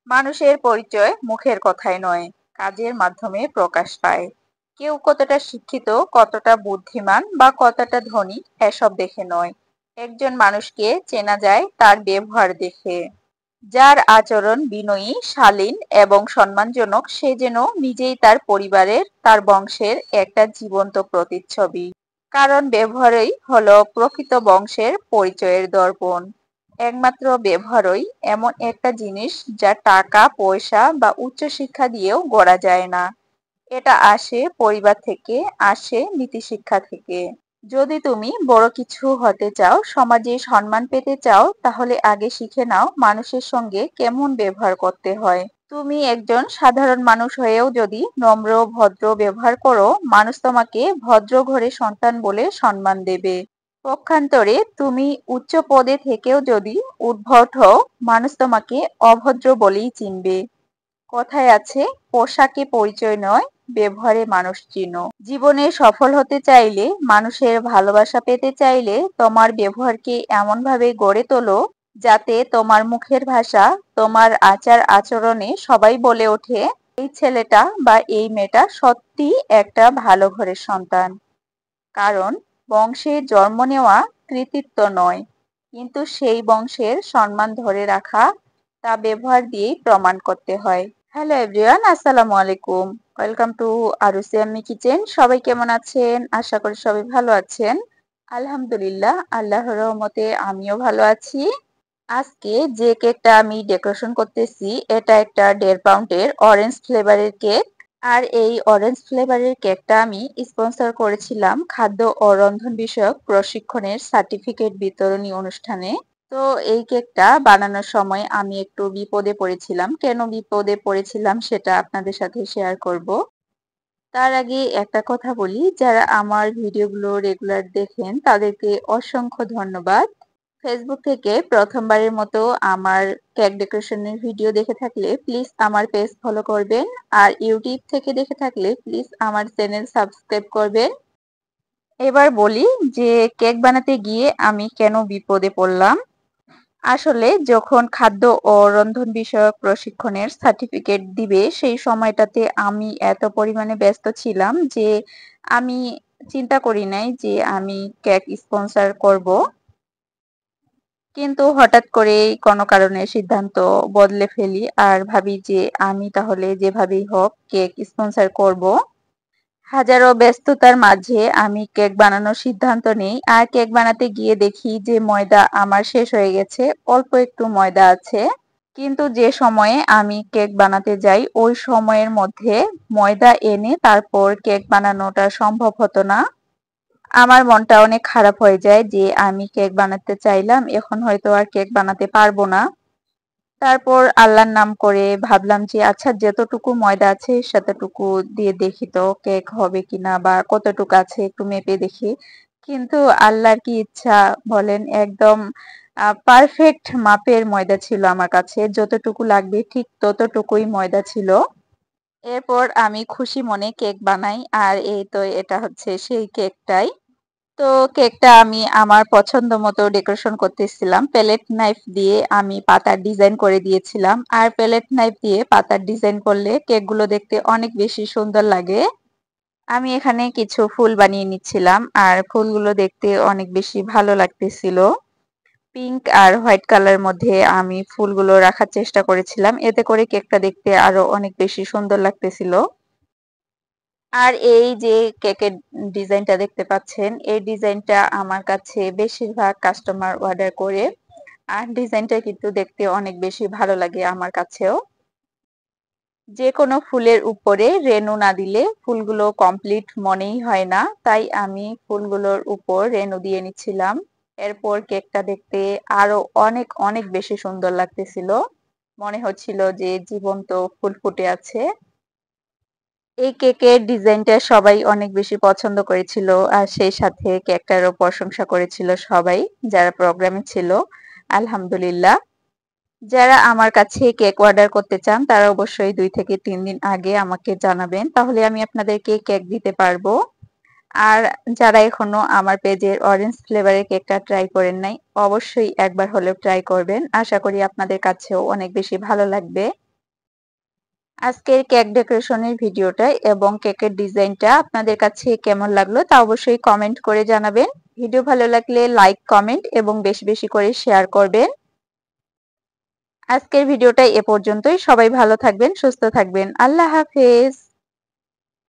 মানুষের পরিচয় মুখের কথায় নয়, কাজের মাধ্যমে প্রকাশ পায়। কেউ কতটা শিক্ষিত, কতটা বুদ্ধিমান বা কতটা ধনী এসব দেখে নয়। একজন মানুষকে চেনা যায় তার ব্যবহার দেখে। যার আচরণ বিনয়ী, শালীন এবং সম্মানজনক, সে যেন নিজেই তার পরিবারের, তার বংশের একটা জীবন্ত প্রতিচ্ছবি। কারণ ব্যবহারই হলো প্রকৃত বংশের পরিচয়ের দর্পণ। একমাত্র ব্যবহারই এমন একটা জিনিস যা টাকা পয়সা বা উচ্চশিক্ষা দিয়েও গড়া যায় না। এটা আসে পরিবার থেকে, আসে নীতিশিক্ষা থেকে। যদি তুমি বড় কিছু হতে চাও, সমাজে সম্মান পেতে চাও, তাহলে আগে শিখে নাও মানুষের সঙ্গে কেমন ব্যবহার করতে হয়। তুমি একজন সাধারণ মানুষ হয়েও যদি নম্র ভদ্র ব্যবহার করো, মানুষ তোমাকে ভদ্র ঘরের সন্তান বলে সম্মান দেবে। পক্ষান্তরে তুমি উচ্চ পদে থেকেও যদি উদ্ভট হও, মানুষ তোমাকে অভদ্র বলেই চিনবে। কথায় আছে, পোশাকে পরিচয় নয়, ব্যবহারে মানুষ চিনো। জীবনে সফল হতে চাইলে, মানুষের ভালোবাসা পেতে চাইলে, তোমার ব্যবহারকে এমনভাবে গড়ে তোলো যাতে তোমার মুখের ভাষা, তোমার আচার আচরণে সবাই বলে ওঠে, এই ছেলেটা বা এই মেয়েটা সত্যি একটা ভালো ঘরের সন্তান। কারণ বংশে জন্ম নেওয়া কৃতিত্ব নয়, কিন্তু সেই বংশের সম্মান ধরে রাখা তা ব্যবহার দিয়েই প্রমাণ করতে হয়। হ্যালো এভরিওয়ান, আসসালামু আলাইকুম। Welcome to আরুসি Ammi kitchen. সবাই কেমন আছেন? আশা করি সবাই ভালো আছেন। আলহামদুলিল্লাহ, আল্লাহর রহমতে আমিও ভালো আছি। আজকে যে কেকটা আমি ডেকোরেশন করতেছি, এটা একটা 1.5 পাউন্ডের অরেঞ্জ ফ্লেভারের কেক। আর এই অরেঞ্জ ফ্লেভারের কেকটা আমি স্পন্সর করেছিলাম খাদ্য ও রন্ধন বিষয়ক প্রশিক্ষণের সার্টিফিকেট বিতরণী অনুষ্ঠানে। তো এই কেকটা বানানোর সময় আমি একটু বিপদে পড়েছিলাম। কেন বিপদে পড়েছিলাম সেটা আপনাদের সাথে শেয়ার করব। তার আগে একটা কথা বলি, যারা আমার ভিডিওগুলো রেগুলার দেখেন তাদেরকে অসংখ্য ধন্যবাদ। ফেসবুক থেকে প্রথমবারের মতো আমার কেক ডেকোরেশনের ভিডিও দেখে থাকলে প্লিজ আমার পেজ ফলো করবেন। আর ইউটিউব থেকে দেখে থাকলে প্লিজ আমার চ্যানেল সাবস্ক্রাইব করবেন। এবার বলি যে কেক বানাতে গিয়ে আমি কেন বিপদে পড়লাম। আসলে যখন খাদ্য ও রন্ধন বিষয়ক প্রশিক্ষণের সার্টিফিকেট দিবে, সেই সময়টাতে আমি এত পরিমাণে ব্যস্ত ছিলাম যে আমি চিন্তা করি নাই যে আমি কেক স্পন্সর করব। কিন্তু হঠাৎ করেই কোনো কারণে সিদ্ধান্ত বদলে ফেলি আর ভাবি যে আমি তাহলে যেভাবেই হোক কেক স্পন্সর করব। হাজারো ব্যস্ততার মাঝে আমি কেক বানানোর সিদ্ধান্ত নেই, আর কেক বানাতে গিয়ে দেখি যে ময়দা আমার শেষ হয়ে গেছে, অল্প একটু ময়দা আছে। কিন্তু যে সময়ে আমি কেক বানাতে যাই, ওই সময়ের মধ্যে ময়দা এনে তারপর কেক বানানোটা সম্ভব হতো না। আমার মনটা অনেক খারাপ হয়ে যায় যে আমি কেক বানাতে চাইলাম, এখন হয়তো আর কেক বানাতে পারবো না। তারপর আল্লাহর নাম করে ভাবলাম যে আচ্ছা, যতটুকু ময়দা আছে সেতটুকু দিয়ে দেখি তো কেক হবে কিনা, বা কতটুকু আছে একটু মেপে দেখি। কিন্তু আল্লাহর কি ইচ্ছা বলেন, একদম পারফেক্ট মাপের ময়দা ছিল আমার কাছে, যতটুকু লাগবে ঠিক ততটুকুই ময়দা ছিল। এরপর আমি খুশি মনে কেক বানাই, আর এই তো এটা হচ্ছে সেই কেকটাই। তো কেকটা আমি আমার পছন্দ মতো ডেকোরেশন করতেছিলাম। প্যালেট নাইফ দিয়ে আমি পাতার ডিজাইন করে দিয়েছিলাম। আর প্যালেট নাইফ দিয়ে পাতার ডিজাইন করলে কেকগুলো দেখতে অনেক বেশি সুন্দর লাগে। আমি এখানে কিছু ফুল বানিয়ে নিচ্ছিলাম, আর ফুলগুলো দেখতে অনেক বেশি ভালো লাগতেছিল। পিঙ্ক আর হোয়াইট কালারের মধ্যে আমি ফুলগুলো রাখার চেষ্টা করেছিলাম, এতে করে কেকটা দেখতে আরো অনেক বেশি সুন্দর লাগতেছিল। আর এই যে কেকের ডিজাইনটা দেখতে পাচ্ছেন, এই ডিজাইনটা আমার কাছে বেশিরভাগ কাস্টমার অর্ডার করে। আর ডিজাইনটা কিন্তু দেখতে অনেক বেশি ভালো লাগে আমার কাছেও। যে কোনো ফুলের উপরে রেনু না দিলে ফুলগুলো কমপ্লিট মনেই হয় না, তাই আমি ফুলগুলোর উপর রেনু দিয়ে নিচ্ছিলাম। এরপর কেকটা দেখতে আরো অনেক অনেক বেশি সুন্দর লাগতেছিল, মনে হচ্ছিল যে জীবন্ত ফুল ফুটে আছে। এই কেকের ডিজাইনটা সবাই অনেক বেশি পছন্দ করেছিল, আর সেই সাথে কেকটারও প্রশংসা করেছিল সবাই যারা প্রোগ্রামে ছিল। আলহামদুলিল্লাহ। যারা আমার কাছে কেক অর্ডার করতে চান তারা অবশ্যই 2 থেকে 3 দিন আগে আমাকে জানাবেন, তাহলে আমি আপনাদেরকে কেক দিতে পারবো। আর যারা এখনো আমার পেজের অরেঞ্জ ফ্লেভারের কেকটা ট্রাই করেন নাই, অবশ্যই একবার হলেও ট্রাই করবেন। আশা করি আপনাদের কাছেও অনেক বেশি ভালো লাগবে। আজকের কেক ডেকোরেশনের ভিডিওটা এবং কেকের ডিজাইনটা আপনাদের কাছে কেমন লাগলো তা অবশ্যই কমেন্ট করে জানাবেন। ভিডিও ভালো লাগলে লাইক, কমেন্ট এবং বেশি বেশি করে শেয়ার করবেন। আজকের ভিডিওটা এ পর্যন্তই। সবাই ভালো থাকবেন, সুস্থ থাকবেন। আল্লাহ হাফেজ।